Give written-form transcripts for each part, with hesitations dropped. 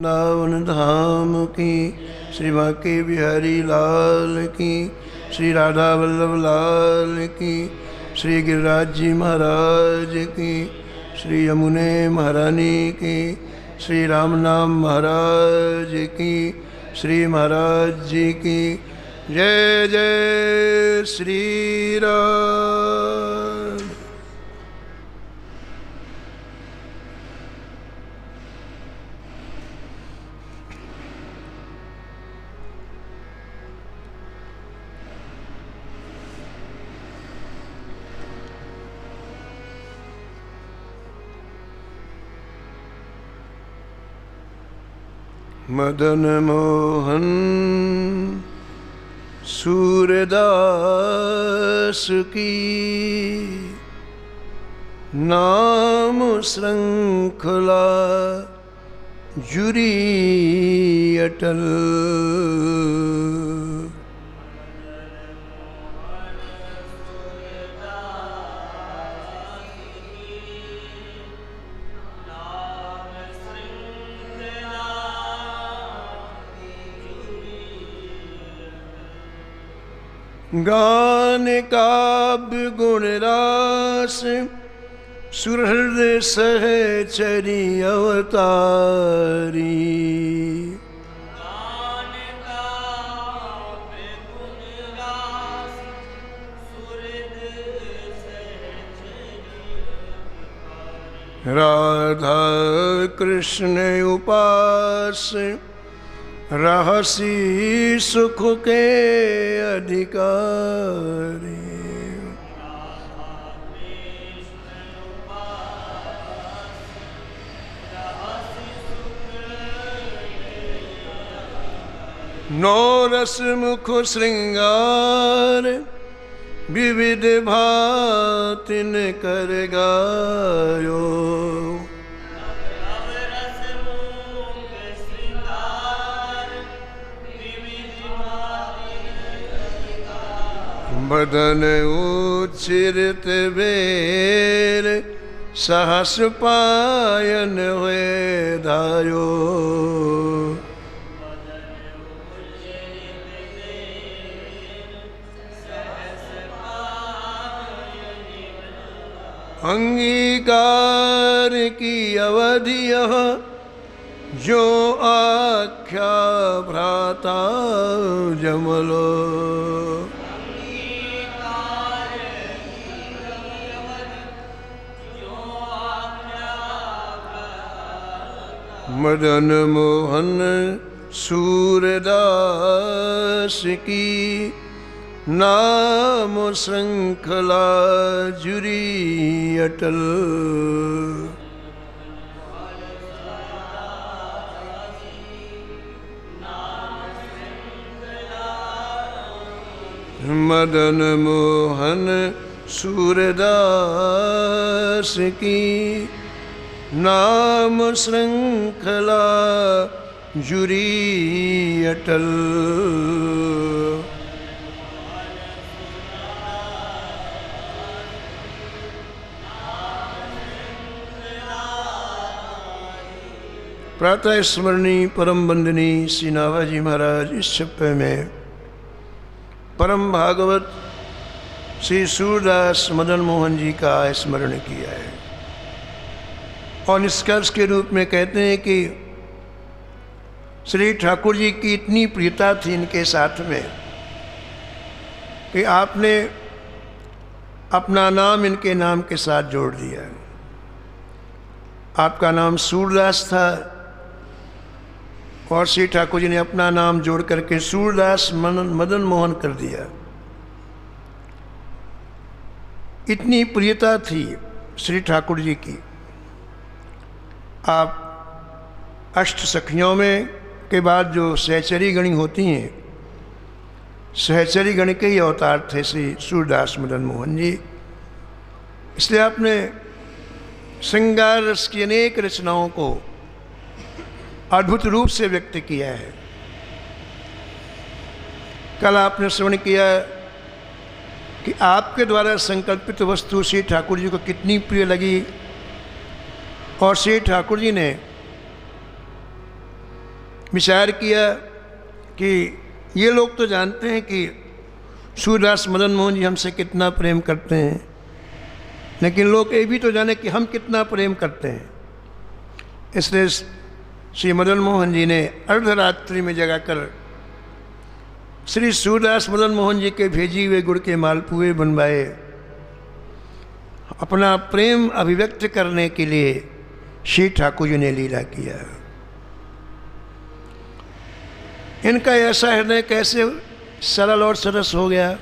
वृंदावन धाम की, श्री बांके बिहारी लाल की, श्री राधा वल्लभ लाल की, श्री गिरिराज जी महाराज की, श्री यमुने महारानी की, श्री राम नाम महाराज की, श्री महाराज जी की। जय जय श्री राम। मदन मोहन सूरदास की, नाम श्रृंखला जुरी अटल। गान काव्य गुण रास, सुहृद सहचरी अवतारी। गान काव्य गुण रास, सुहृद सहचरी। राधा कृष्ण उपास, रहसी सुख के अधिकारी। नौ रस मुख श्रृंगार, विविध भातिन कर गायो। बदन उच्चरित बेर, सहस पायन हुए धायो। अंगीकार की अवधि यह, जो आख्या भ्राता जमलो। मदन मोहन सूरदास की, नाम श्रृंखला जुरी अटल। मदन मोहन सूरदास की, नाम श्रृंखला जुरी अटल। प्रातः स्मरणी परम वंदनी श्री नाभाजी महाराज इस छप्पे में परम भागवत श्री सूरदास मदन मोहन जी का स्मरण किया है। और निष्कर्ष के रूप में कहते हैं कि श्री ठाकुर जी की इतनी प्रियता थी इनके साथ में कि आपने अपना नाम इनके नाम के साथ जोड़ दिया। आपका नाम सूरदास था और श्री ठाकुर जी ने अपना नाम जोड़ करके सूरदास मदन मोहन कर दिया। इतनी प्रियता थी श्री ठाकुर जी की। आप अष्ट सखियों में के बाद जो सहचरी गणी होती हैं, सहचरी गण के ही अवतार थे श्री सूरदास मदन मोहन जी। इसलिए आपने श्रृंगार रस की अनेक रचनाओं को अद्भुत रूप से व्यक्त किया है। कल आपने श्रवण किया कि आपके द्वारा संकल्पित वस्तु श्री ठाकुर जी को कितनी प्रिय लगी और श्री ठाकुर जी ने विचार किया कि ये लोग तो जानते हैं कि सूरदास मदन मोहन जी हमसे कितना प्रेम करते हैं, लेकिन लोग ये भी तो जाने कि हम कितना प्रेम करते हैं। इसलिए श्री मदन मोहन जी ने अर्धरात्रि में जगाकर श्री सूरदास मदन मोहन जी के भेजी हुए गुड़ के मालपुए बनवाए। अपना प्रेम अभिव्यक्त करने के लिए श्री ठाकुर जी ने लीला किया। इनका ऐसा हृदय कैसे सरल और सरस हो गया,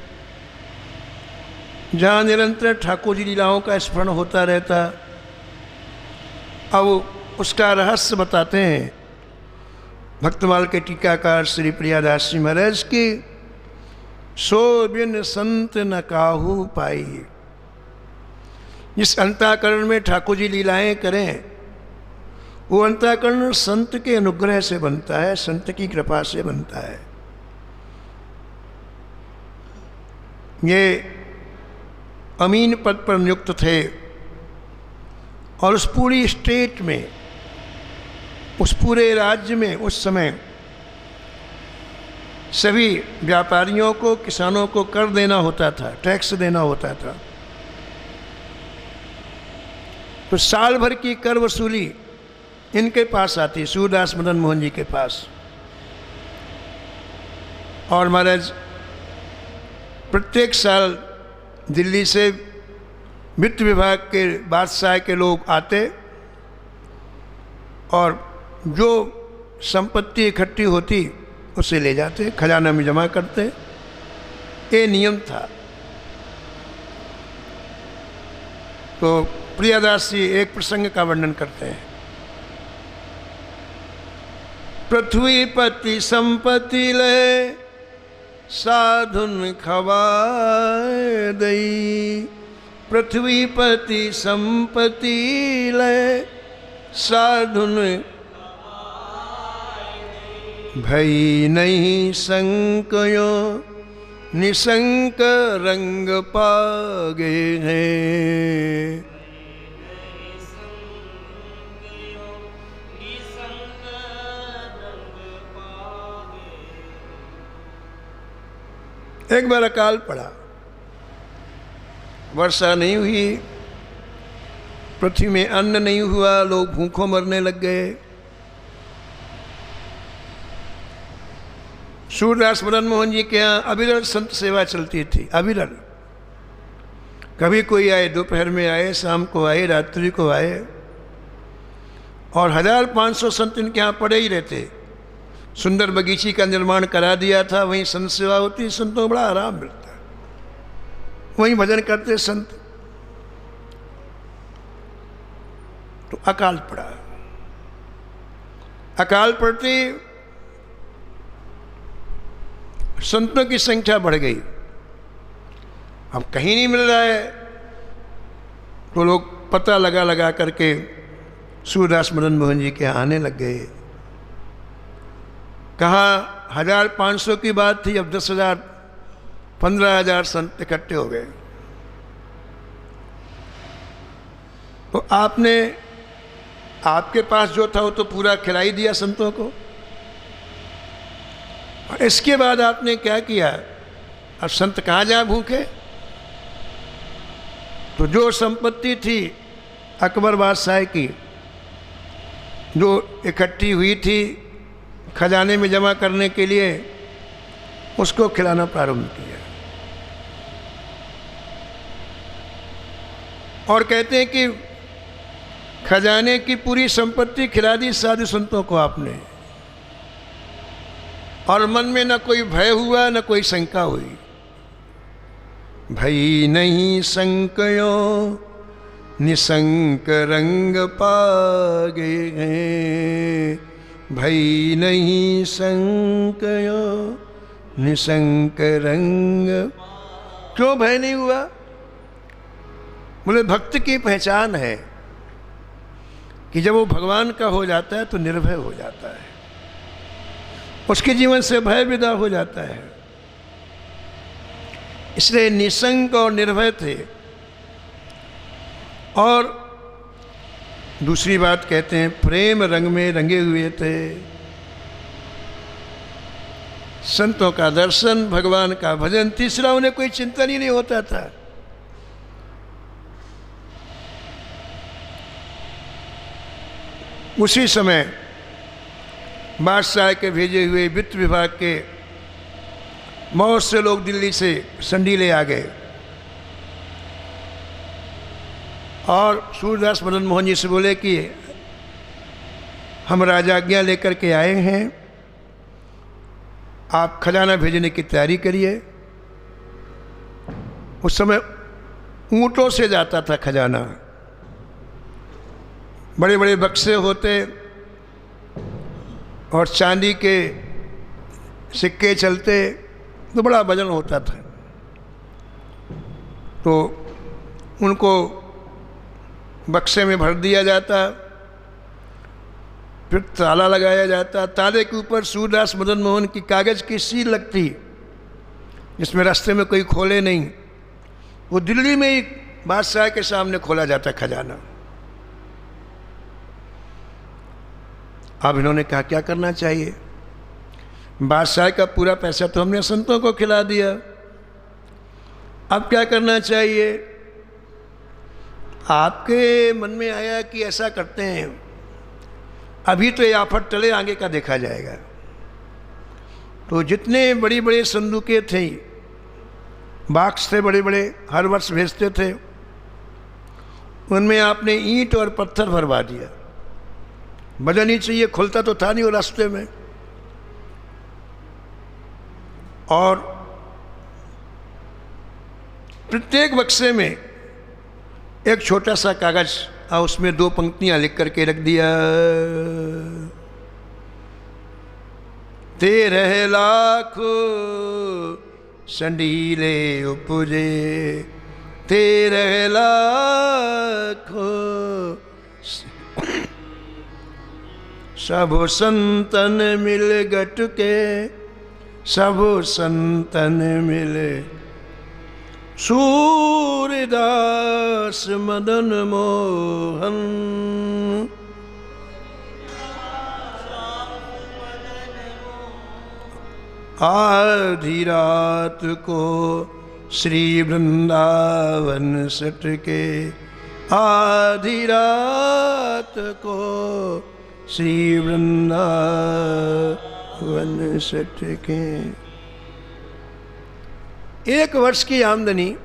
जहाँ निरंतर ठाकुर जी लीलाओं का स्मरण होता रहता। अब उसका रहस्य बताते हैं भक्तमाल के टीकाकार श्री प्रियादास जी महाराज की, सो बिन संत न काहू पाई। जिस अंतःकरण में ठाकुर जी लीलाएं करें, वो अंतःकरण संत के अनुग्रह से बनता है, संत की कृपा से बनता है। ये अमीन पद पर नियुक्त थे और उस पूरी स्टेट में, उस पूरे राज्य में उस समय सभी व्यापारियों को, किसानों को कर देना होता था, टैक्स देना होता था। तो साल भर की कर वसूली इनके पास आती, सूरदास मदन मोहन जी के पास। और महाराज प्रत्येक साल दिल्ली से वित्त विभाग के बादशाह के लोग आते और जो संपत्ति इकट्ठी होती उसे ले जाते, खजाना में जमा करते। ये नियम था। तो प्रियादास जी एक प्रसंग का वर्णन करते हैं। पृथ्वीपति संपत्ति ले साधुन खवाए दई। पृथ्वीपति संपत्ति ले साधुन भई नहीं संकयो निसंक रंग पागे हैं। एक बार अकाल पड़ा, वर्षा नहीं हुई, पृथ्वी में अन्न नहीं हुआ, लोग भूखों मरने लग गए। सूरदास मदन मोहन जी के यहाँ अविरल संत सेवा चलती थी, अविरल। कभी कोई आए, दोपहर में आए, शाम को आए, रात्रि को आए, और 1500 संत इनके यहाँ पड़े ही रहते। सुंदर बगीची का निर्माण करा दिया था, वहीं संत सेवा होती, संतों को बड़ा आराम मिलता, वहीं भजन करते संत। तो अकाल पड़ा। अकाल पड़ते संतों की संख्या बढ़ गई। अब कहीं नहीं मिल रहा है, तो लोग पता लगा लगा करके सूरदास मदन मोहन जी के आने लग गए। कहाँ 1500 की बात थी, अब 10,000 15,000 संत इकट्ठे हो गए। तो आपने, आपके पास जो था वो तो पूरा खिलाई दिया संतों को, और इसके बाद आपने क्या किया? अब संत कहाँ जाए भूखे? तो जो संपत्ति थी अकबर बादशाह की, जो इकट्ठी हुई थी खजाने में जमा करने के लिए, उसको खिलाना प्रारंभ किया। और कहते हैं कि खजाने की पूरी संपत्ति खिला दी साधु संतों को आपने, और मन में न कोई भय हुआ न कोई शंका हुई। भई नहीं संकयो निसंक रंग पागे हैं। भई नहीं संकयो निसंक रंग। क्यों भय नहीं हुआ? बोले भक्त की पहचान है कि जब वो भगवान का हो जाता है तो निर्भय हो जाता है, उसके जीवन से भय विदा हो जाता है। इसलिए निसंक और निर्भय थे। और दूसरी बात कहते हैं, प्रेम रंग में रंगे हुए थे। संतों का दर्शन, भगवान का भजन, तीसरा उन्हें कोई चिंतन ही नहीं होता था। उसी समय बादशाह के भेजे हुए वित्त विभाग के बहुत से लोग दिल्ली से संडीले आ गए और सूरदास मदन मोहन जी से बोले कि हम राजाज्ञा लेकर के आए हैं, आप खजाना भेजने की तैयारी करिए। उस समय ऊँटों से जाता था खजाना, बड़े बड़े बक्से होते और चांदी के सिक्के चलते, तो बड़ा वजन होता था। तो उनको बक्से में भर दिया जाता, फिर ताला लगाया जाता। ताले के ऊपर सूरदास मदन मोहन की कागज़ की सील लगती, जिसमें रास्ते में कोई खोले नहीं। वो दिल्ली में ही बादशाह के सामने खोला जाता खजाना। अब इन्होंने कहा क्या करना चाहिए, बादशाह का पूरा पैसा तो हमने संतों को खिला दिया, अब क्या करना चाहिए। आपके मन में आया कि ऐसा करते हैं, अभी तो ये आफत टले, आगे का देखा जाएगा। तो जितने बड़ी बड़े संदूकें थे, बाक्स थे बड़े बड़े, हर वर्ष भेजते थे, उनमें आपने ईंट और पत्थर भरवा दिया। वजन ही चाहिए, खुलता तो था नहीं वो रास्ते में। और प्रत्येक बक्से में एक छोटा सा कागज और उसमें 2 पंक्तियां लिख करके रख दिया। 13 लाख संडीले उपजे, 13 लाख सब संतन मिल गट के, सब संतन मिले सूरदास मदन मोहन। आधी रात को श्री वृंदावन सटके, आधी रात को श्री वृंदावन सटके। 1 वर्ष की आमदनी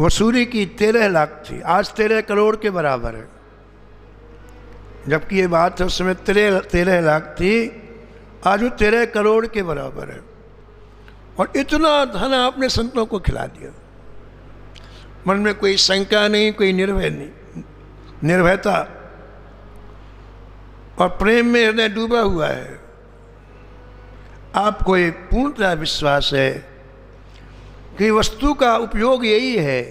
वसूली की 13 लाख थी, आज 13 करोड़ के बराबर है। जबकि ये बात है उस समय 13 लाख थी, आज वो 13 करोड़ के बराबर है। और इतना धन आपने संतों को खिला दिया। मन में कोई शंका नहीं, कोई निर्भयता और प्रेम में हृदय डूबा हुआ है। आपको एक पूर्णतः विश्वास है कि वस्तु का उपयोग यही है,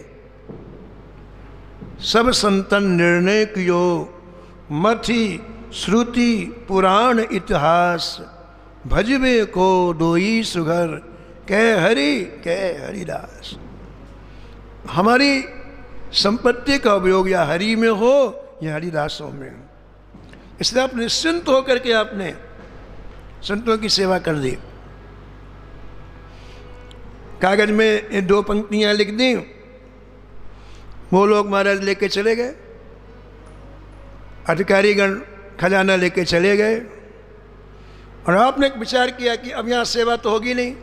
सब संतन निर्णय कियो, मथि श्रुति पुराण इतिहास, भजबे को दोई सुघर, कह हरिदास। हमारी संपत्ति का उपयोग या हरि में हो या हरिदासों में, इसलिए आप निश्चिंत होकर के आपने संतों की सेवा कर दी। कागज में 2 पंक्तियां लिख दी, वो लोग महाराज लेके चले गए, अधिकारीगण खजाना लेके चले गए। और आपने एक विचार किया कि अब यहाँ सेवा तो होगी नहीं,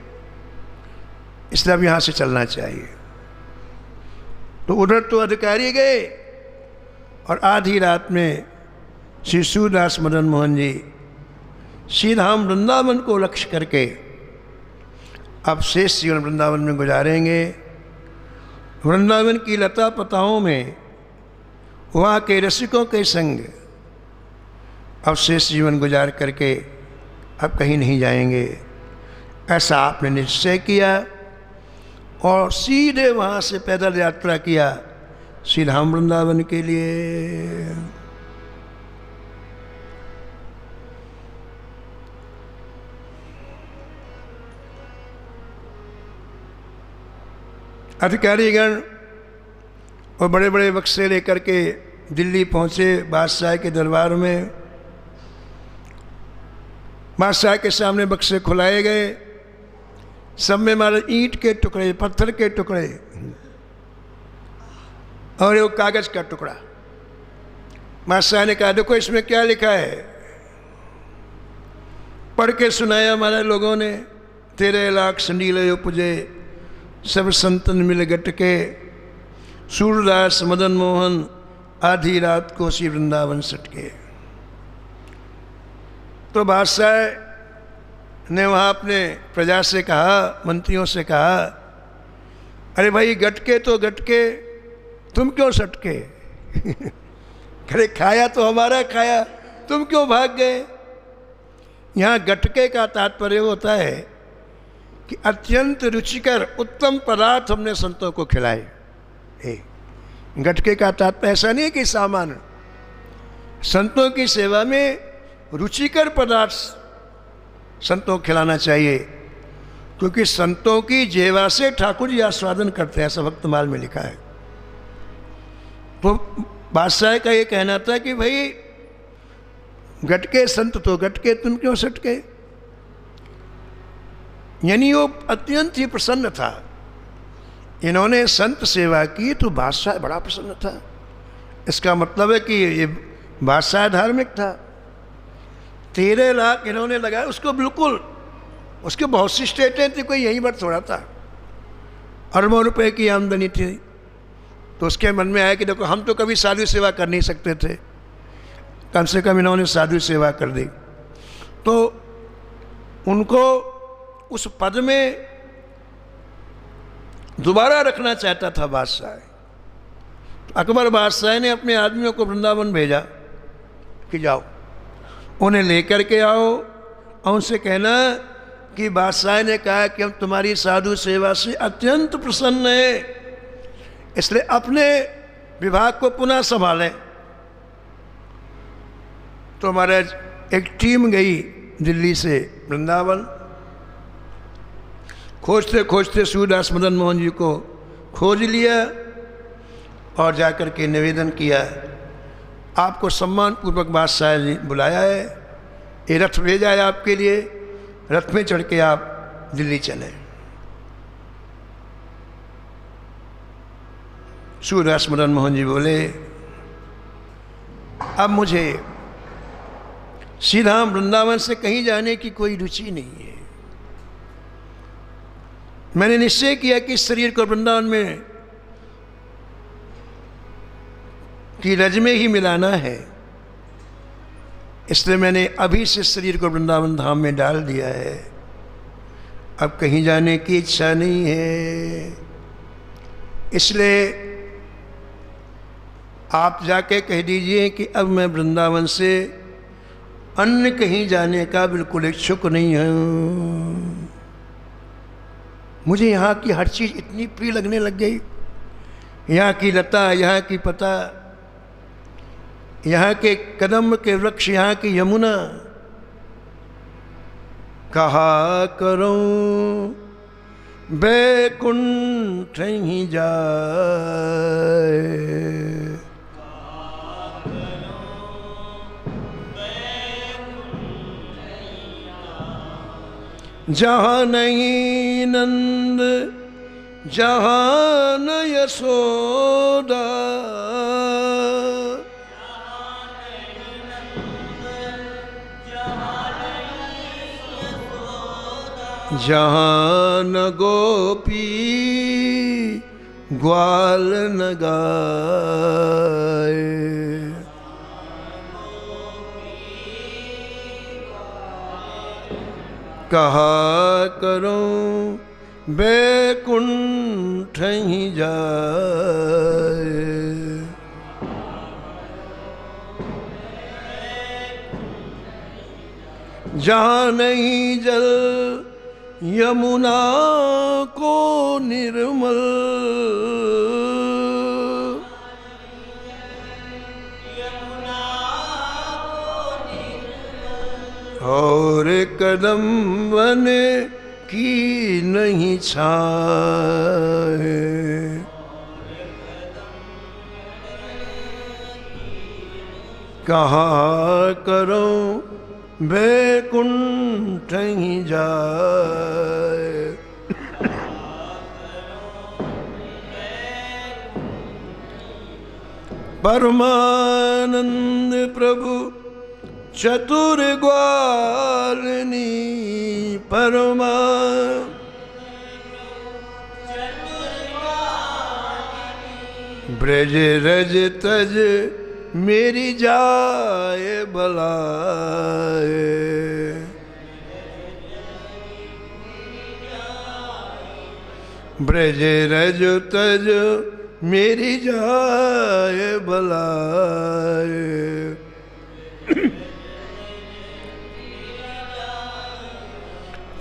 इसलिए अब यहाँ से चलना चाहिए। तो उधर तो अधिकारी गए और आधी रात में श्री सूरदास मदन मोहन जी सीधा वृंदावन को लक्ष्य करके अब शेष जीवन वृंदावन में गुजारेंगे। वृंदावन की लता पताओं में वहाँ के रसिकों के संग अब शेष जीवन गुजार करके अब कहीं नहीं जाएंगे, ऐसा आपने निश्चय किया। और सीधे वहाँ से पैदल यात्रा किया सीधा वृंदावन के लिए। अधिकारीगण और बड़े बड़े बक्से लेकर के दिल्ली पहुँचे बादशाह के दरबार में। बादशाह के सामने बक्से खुलाए गए, सब में मारे ईंट के टुकड़े, पत्थर के टुकड़े और एक कागज का टुकड़ा। बादशाह ने कहा देखो इसमें क्या लिखा है। पढ़ के सुनाया हमारे लोगों ने। 13 लाख संडीले उपजे, सब संतन मिल गटके, सूरदास मदन मोहन आधी रात को श्री वृंदावन सटके। तो बादशाह ने वहाँ अपने प्रजा से कहा, मंत्रियों से कहा, अरे भाई गटके तो गटके, तुम क्यों सटके? अरे खाया तो हमारा खाया, तुम क्यों भाग गए? यहाँ गटके का तात्पर्य होता है कि अत्यंत रुचिकर उत्तम पदार्थ हमने संतों को खिलाए। गटके का तात्पर्य ऐसा नहीं है कि सामान। संतों की सेवा में रुचिकर पदार्थ संतों को खिलाना चाहिए, क्योंकि संतों की जेवा से ठाकुर जी आस्वादन करते हैं, ऐसा भक्तमाल में लिखा है। तो बादशाह का ये कहना था कि भाई गटके संत तो गटके, तुम क्यों सटके? यानी वो अत्यंत ही प्रसन्न था। इन्होंने संत सेवा की तो बादशाह बड़ा प्रसन्न था। इसका मतलब है कि ये बादशाह धार्मिक था। 13 लाख इन्होंने लगाया, उसको बिल्कुल, उसके बहुत सी स्टेटें थी, कोई यहीं पर थोड़ा था। अरबों रुपए की आमदनी थी। तो उसके मन में आया कि देखो हम तो कभी साधु सेवा कर नहीं सकते थे, कम से कम इन्होंने साधु सेवा कर दी। तो उनको उस पद में दोबारा रखना चाहता था बादशाह। तो अकबर बादशाह ने अपने आदमियों को वृंदावन भेजा कि जाओ उन्हें लेकर के आओ और उनसे कहना कि बादशाह ने कहा कि हम तुम्हारी साधु सेवा से अत्यंत प्रसन्न हैं, इसलिए अपने विभाग को पुनः संभालें। तो हमारा एक टीम गई दिल्ली से वृंदावन। खोजते खोजते सूरदास मदन मोहन जी को खोज लिया और जाकर के निवेदन किया, आपको सम्मानपूर्वक बादशाह ने बुलाया है, ये रथ भेजा है आपके लिए, रथ में चढ़ के आप दिल्ली चले। सूरदास मदन मोहन जी बोले, अब मुझे सीधा वृंदावन से कहीं जाने की कोई रुचि नहीं है। मैंने निश्चय किया कि इस शरीर को वृंदावन में की रज में ही मिलाना है, इसलिए मैंने अभी से शरीर को वृंदावन धाम में डाल दिया है। अब कहीं जाने की इच्छा नहीं है, इसलिए आप जाके कह दीजिए कि अब मैं वृंदावन से अन्य कहीं जाने का बिल्कुल इच्छुक नहीं हूँ। मुझे यहाँ की हर चीज़ इतनी प्रिय लगने लग गई, यहाँ की लता, यहाँ की पता, यहाँ के कदम के वृक्ष, यहाँ की यमुना। कहा करूं बैकुंठ ही जाए, जहाँ नहीं नंद जहाँ न यशोदा, जहाँ न गोपी ग्वाल न गाए। कहा करूं बैकुंठ ही जाए, जहाँ नहीं जल यमुना को निर्मल, और कदम वन की नहीं छाए। कहाँ करूं वैकुंठ ही जाए। परमानंद प्रभु चतुर ग्वालिनी परमा ब्रज रज तज मेरी जाए बलाए। ब्रज रज तज मेरी जाए बलाए।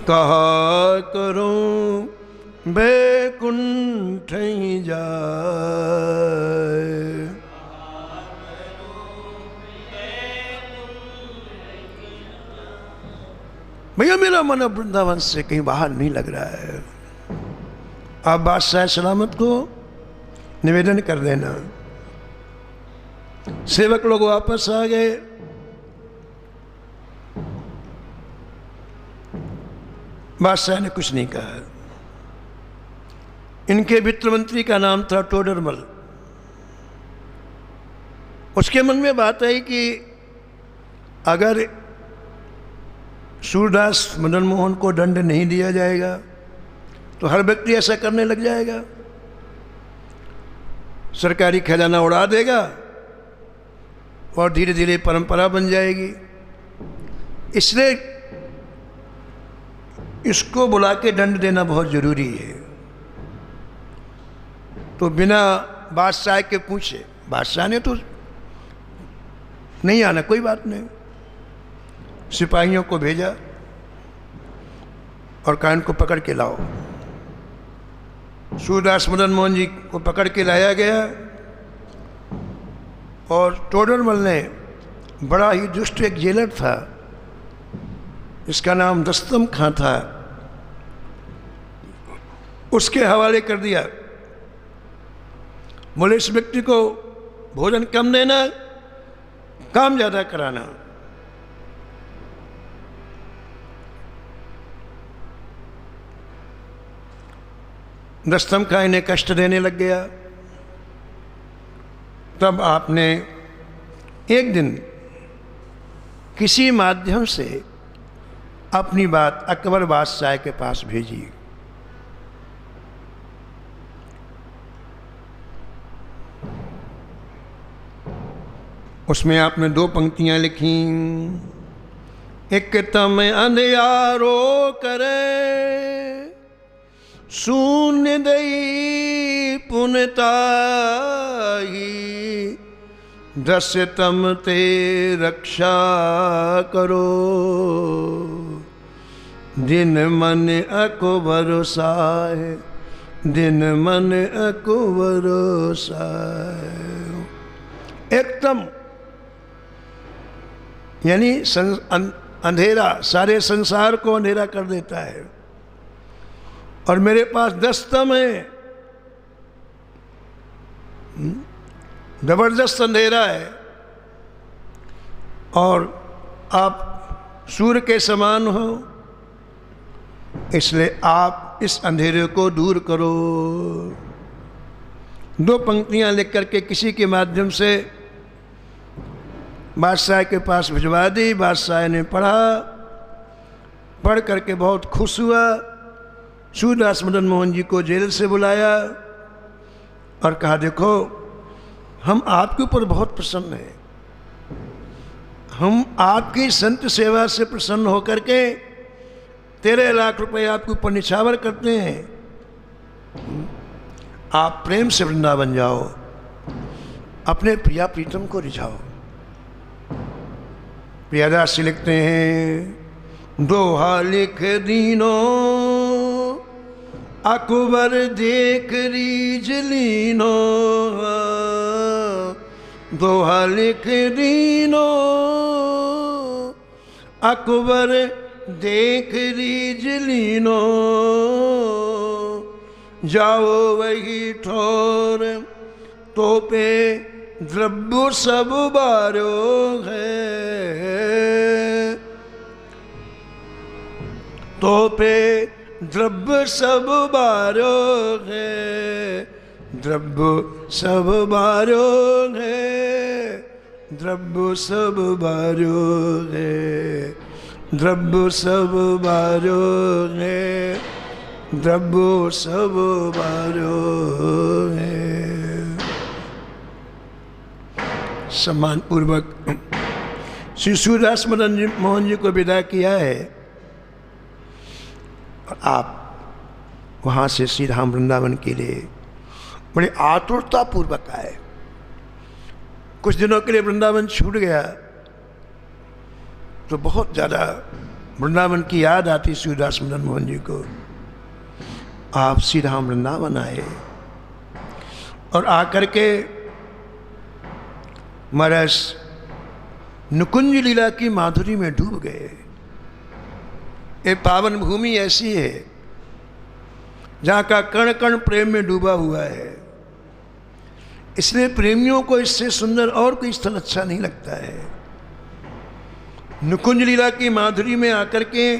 कहा करूं वैकुंठ ही जाए। भैया मेरा मन अब वृंदावन से कहीं बाहर नहीं लग रहा है। आप बादशाह सलामत को निवेदन कर देना। सेवक लोग वापस आ गए। बादशाह ने कुछ नहीं कहा। इनके वित्त मंत्री का नाम था टोडरमल। उसके मन में बात आई कि अगर सूरदास मदन मोहन को दंड नहीं दिया जाएगा तो हर व्यक्ति ऐसा करने लग जाएगा, सरकारी खजाना उड़ा देगा और धीरे धीरे परंपरा बन जाएगी। इसलिए इसको बुला के दंड देना बहुत जरूरी है। तो बिना बादशाह के पूछे, बादशाह ने तो नहीं आना, कोई बात नहीं, सिपाहियों को भेजा और कहा इनको पकड़ के लाओ। सूरदास मदन मोहन जी को पकड़ के लाया गया और टोडरमल ने, बड़ा ही दुष्ट एक जेलर था, इसका नाम दस्तम खां था, उसके हवाले कर दिया। बोले इस व्यक्ति को भोजन कम देना, काम ज्यादा कराना। दस्तम खां इन्हें कष्ट देने लग गया। तब आपने एक दिन किसी माध्यम से अपनी बात अकबर बादशाह के पास भेजी। उसमें आपने 2 पंक्तियां लिखी। एक तम अंधियारो करे शून्य दई पुनताही, दस तम ते रक्षा करो, दिन मन अकबर साए, दिन मन अकबर साए। एकदम यानी अंधेरा, सारे संसार को अंधेरा कर देता है, और मेरे पास 10 तम है, जबरदस्त अंधेरा है, और आप सूर्य के समान हो, इसलिए आप इस अंधेरे को दूर करो। 2 पंक्तियां लिख करके किसी के माध्यम से बादशाह के पास भिजवा दी। बादशाह ने पढ़ा, पढ़ करके बहुत खुश हुआ। सूरदास मदन मोहन जी को जेल से बुलाया और कहा देखो हम आपके ऊपर बहुत प्रसन्न हैं, हम आपकी संत सेवा से प्रसन्न होकर के 13 लाख रुपए आपके ऊपर निछावर करते हैं। आप प्रेम से वृंदावन जाओ, अपने प्रिया प्रीतम को रिझाओ। प्रियादास जी लिखते हैं, दोहा लिख दीनो अकबर देख रीझ लीनो, दोहा लिख दीनो अकबर देख रीझ लीनो, जाओ वही ठोर तो पे द्रव्य सब बारो है, तो पे द्रव्य सब बारो है, द्रव्य सब बारो है, द्रव्य सब बारो है, द्रव्य सब बारो है, द्रव्य सब बारो है। सम्मान पूर्वक श्री सूरदास मदन मोहन जी को विदा किया है और आप वहाँ से श्री धाम वृंदावन के लिए बड़ी आतुरता पूर्वक आए। कुछ दिनों के लिए वृंदावन छूट गया तो बहुत ज़्यादा वृंदावन की याद आती सूरदास मदन मोहन जी को। आप श्री धाम वृंदावन आए और आकर के महाराज नुकुंज लीला की माधुरी में डूब गए। ये पावन भूमि ऐसी है जहाँ का कण कण प्रेम में डूबा हुआ है, इसलिए प्रेमियों को इससे सुंदर और कोई स्थल अच्छा नहीं लगता है। नुकुंज लीला की माधुरी में आकर के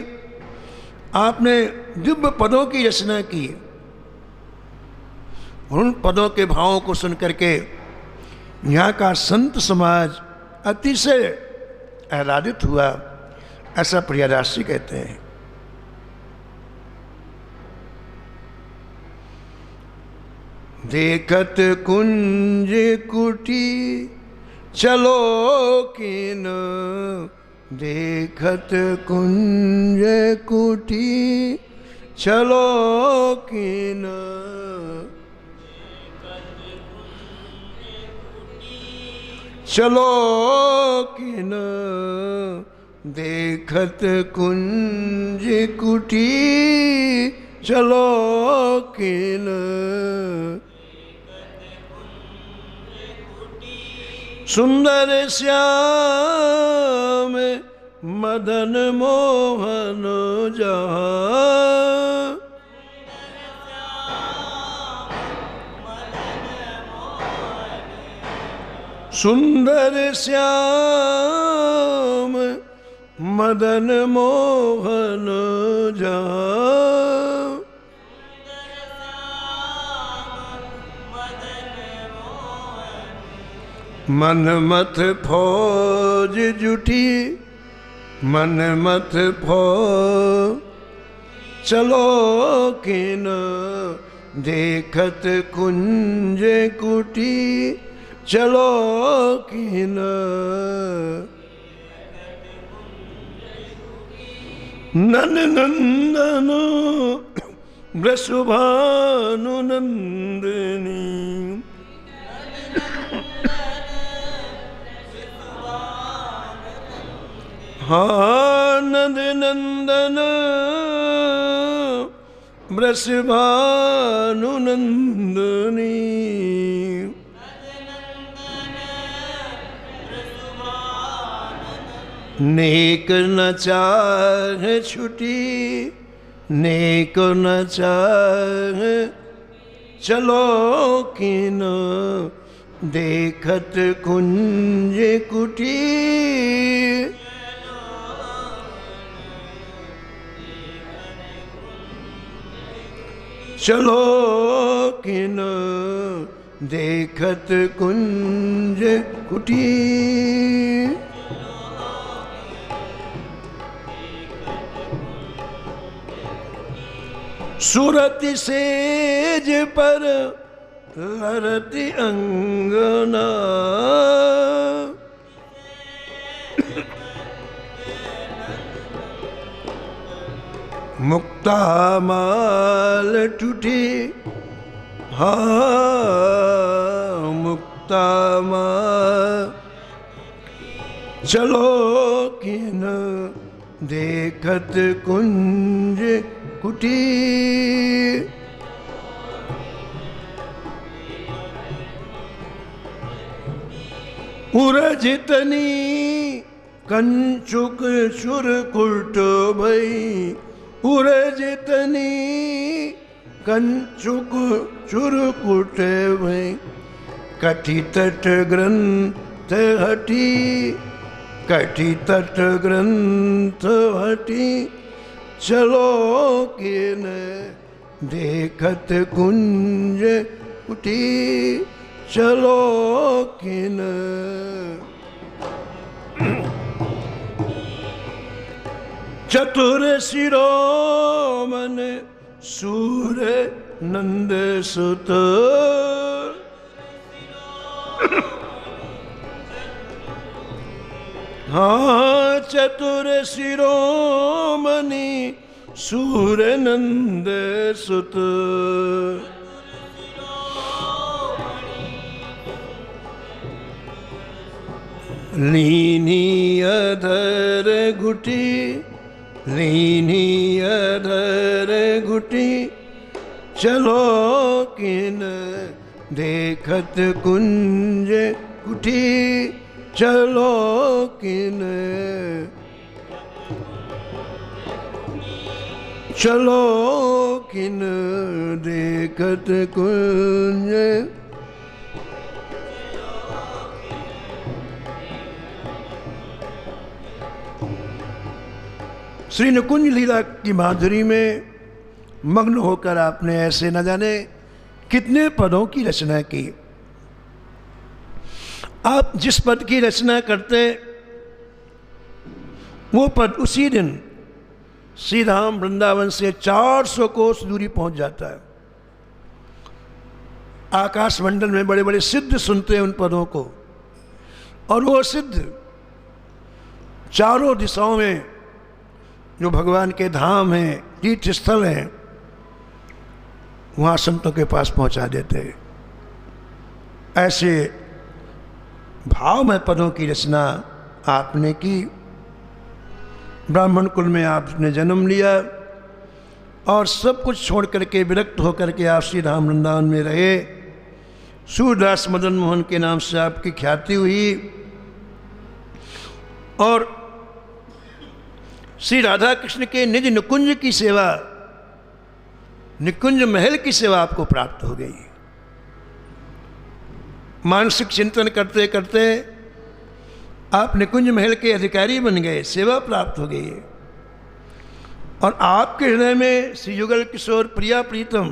आपने दिव्य पदों की रचना की। उन पदों के भावों को सुन करके यहाँ का संत समाज अतिशय आह्लादित हुआ, ऐसा प्रियदास जी कहते हैं। देखत कुंज कुटी चलो किन, देखत कुंज कुटी चलो किन, चलो किन, देखत कुंज कुटी चलो किन, सुंदर श्याम मदन मोहन जहाँ, सुंदर श्याम मदन मोहन जहाँ, मन मत फौज जुटी, मन मत फौज चलो किन, देखत कुंज कुटी चलो किन, नन नंदन वृषभानु नंदिनी, हाँ नंद नंदन वृषभानु नंदिनी, नेक न चाहे छुटी, नेक न चाहे चलो किन, देखत कुंज कुटी चलो किन, देखत कुंज कुटी। सुरति सेज पर लरति अंगना, मुक्ता माल टूटी, हाँ मुक्ता माल चलो किन, देखत कुंज कुटी। उरजितनी कंचुक चुरकुट भई, उरजितनी कंचुक चुरकुट भई, कटि तट ग्रंथ हटी, कटि तट ग्रंथ हटी, चलो किन देखत कुंज उठी, चलो किन। चतुर शिरोमन सूर नंद सुत, हाँ चतुर शिरोमणि सूर नंद सुत, लीनी अधर घुटी, लीनी अधर घुटी, चलो किन देखत कुंज उठी, चलो किन, चलो किन देखत कुंज। श्री निकुंज लीला की माधुरी में मग्न होकर आपने ऐसे न जाने कितने पदों की रचना की। आप जिस पद की रचना करते वो पद उसी दिन श्री राम वृंदावन से 400 कोस दूरी पहुंच जाता है। आकाश मंडल में बड़े बड़े सिद्ध सुनते हैं उन पदों को, और वो सिद्ध चारों दिशाओं में जो भगवान के धाम हैं, तीर्थ स्थल हैं, वहाँ संतों के पास पहुँचा देते हैं। ऐसे भाव में पदों की रचना आपने की। ब्राह्मण कुल में आपने जन्म लिया और सब कुछ छोड़ करके विरक्त होकर के आप श्री राम वृंदावन में रहे। सूरदास मदन मोहन के नाम से आपकी ख्याति हुई और श्री राधा कृष्ण के निज निकुंज की सेवा, निकुंज महल की सेवा आपको प्राप्त हो गई। मानसिक चिंतन करते करते आप निकुंज महल के अधिकारी बन गए, सेवा प्राप्त हो गई। और आपके हृदय में श्री युगल किशोर प्रिया प्रीतम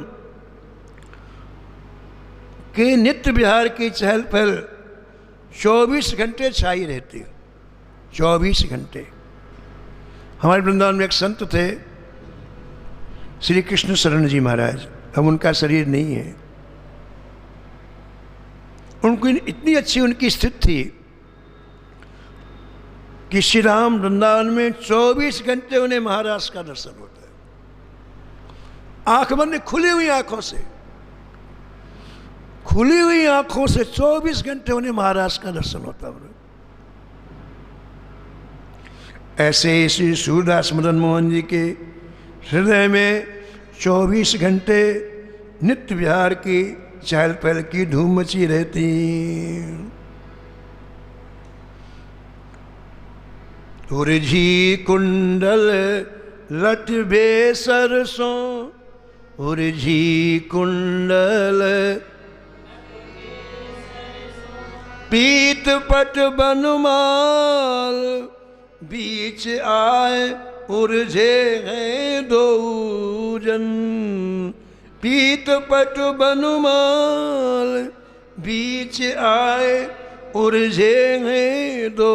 के नित्य विहार की चहल पहल 24 घंटे छाई रहती है। 24 घंटे। हमारे वृंदावन में एक संत थे श्री कृष्ण शरण जी महाराज, अब उनका शरीर नहीं है। उनको इतनी अच्छी उनकी स्थिति थी कि श्री राम वृंदावन में 24 घंटे उन्हें महाराज का दर्शन होता है। आंख बंद, खुली हुई आंखों से, खुली हुई आंखों से 24 घंटे उन्हें महाराज का दर्शन होता है। ऐसे श्री सूरदास मदन मोहन जी के हृदय में 24 घंटे नित्य विहार की चहल पहल की धूम मची रहती। उर्जी कुंडल लट बे सरसों, उर्जी कुंडल पीत पट बनमाल, बीच आए उर्झे हैं दो जन, पीत पट बनमाल, बीच आए उर्झे हैं दो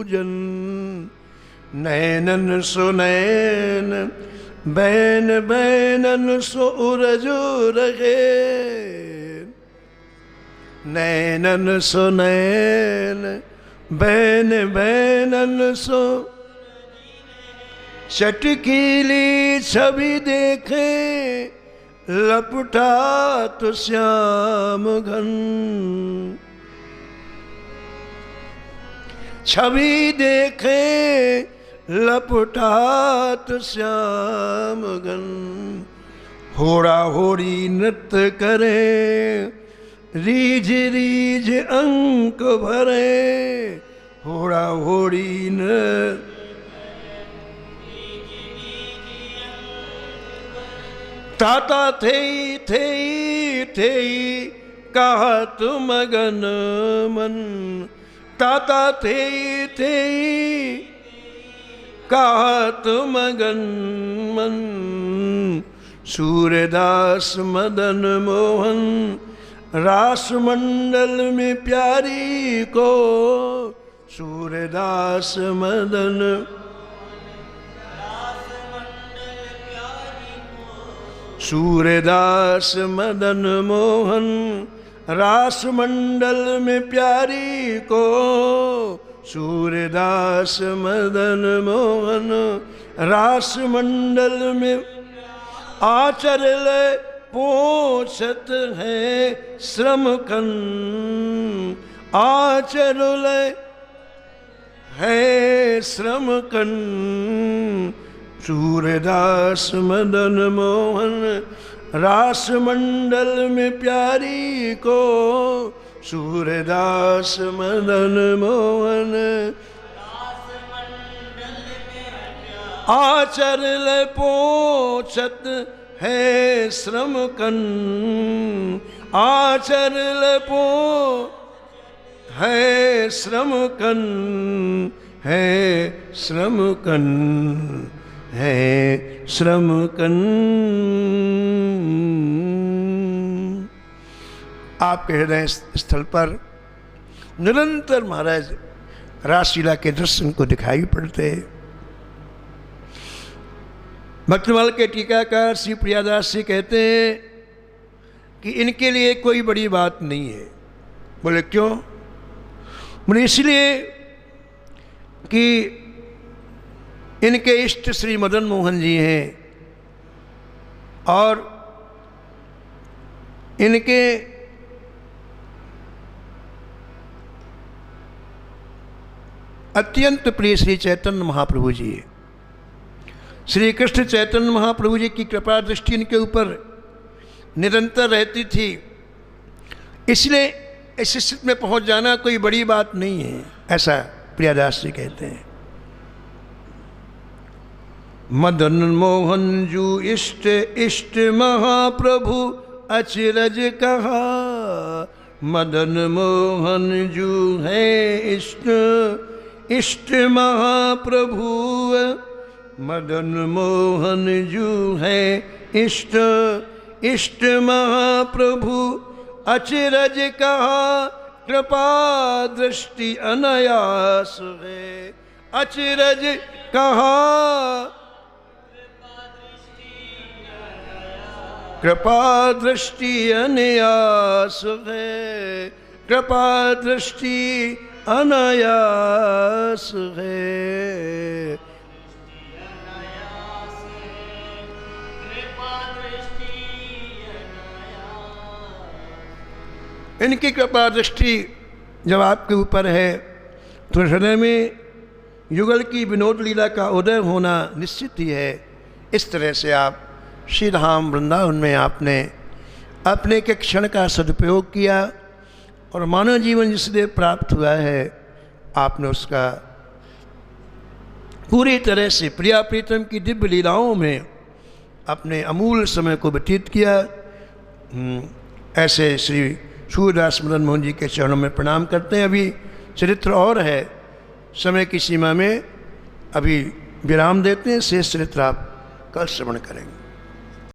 जन, नैनन सो नैन बैन बैनन सो उरजो रहे, नैनन सो नैन बैन बैनन सो, चटकीली छवि देखे लपटा तो श्याम घन, छवि देखे लपटा तो श्याम घन, होड़ा होड़ी नृत्य करे रीझ रीझ अंक भरे, होड़ा होड़ी नृत्य ताता थे थे थे कहत मगन मन, ताता थे कहत मगन मन, सूरदास मदन मोहन, रास मंडल में प्यारी को, सूरदास मदन सूरदास मदन मोहन, रास मंडल में प्यारी को, सूरदास मदन मोहन, रास मंडल में आचरल पोषत है श्रम कन, आचरल है श्रम कन, सूरदास मदन मोहन, रास मंडल में प्यारी को, सूरदास मदन मोहन, आचरल पोषत है श्रम कन, आचरल पो है श्रम कन, है श्रम कन, है श्रम कन। आपके हृदय स्थल पर निरंतर महाराज रासलीला के दर्शन को दिखाई पड़ते हैं। भक्तमाल के टीकाकार श्री प्रियादास जी कहते हैं कि इनके लिए कोई बड़ी बात नहीं है। बोले क्यों? बोले इसलिए कि इनके इष्ट श्री मदन मोहन जी हैं और इनके अत्यंत प्रिय श्री चैतन्य महाप्रभु जी है। श्री कृष्ण चैतन्य महाप्रभु जी की कृपा दृष्टि इनके ऊपर निरंतर रहती थी, इसलिए इस स्थिति में पहुंच जाना कोई बड़ी बात नहीं है, ऐसा प्रियादास जी कहते हैं। मदन मोहन जू इष्ट इष्ट महाप्रभु अचरज कहा, मदन मोहन जू है इष्ट इष्ट महाप्रभु, मदन मोहन जू है इष्ट इष्ट महाप्रभु अचरज कहा, कृपा दृष्टि अनायास है, अचरज कहा कृपा दृष्टि अनायास है, कृपा दृष्टि अनायास है। इनकी कृपा दृष्टि जब आपके ऊपर है तो हृदय में युगल की विनोद लीला का उदय होना निश्चित ही है। इस तरह से आप श्री धाम वृंदावन में आपने अपने के क्षण का सदुपयोग किया और मानव जीवन जिससे प्राप्त हुआ है आपने उसका पूरी तरह से प्रिया प्रीतम की दिव्य लीलाओं में अपने अमूल्य समय को व्यतीत किया। ऐसे श्री सूरदास मदन मोहन जी के चरणों में प्रणाम करते हैं। अभी चरित्र और है, समय की सीमा में अभी विराम देते हैं, शेष चरित्र आप कल श्रवण करेंगे।